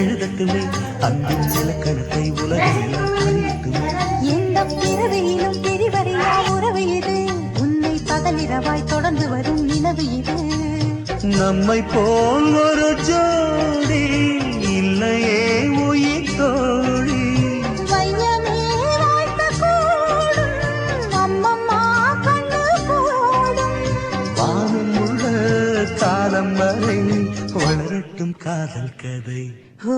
எழுதட்டுமே அன்பின் இலக்கணத்தை உலகில் அறியட்டுமே. எந்த பிறவியிலும் பிரிவறியா உறவு இது, உன்னை பகலிரவாய் தொடர்ந்து வரும் நினைவு இது. நம்மை போல் ஒரு ஜோடி இல்லையே உயிர் தோழி. வையமே வாய்த்த கூடும் அம்மம்மா கண்ணு போடும். வானம் உள்ள காலம் வரை வளரட்டும் காதல் கதை. ஓ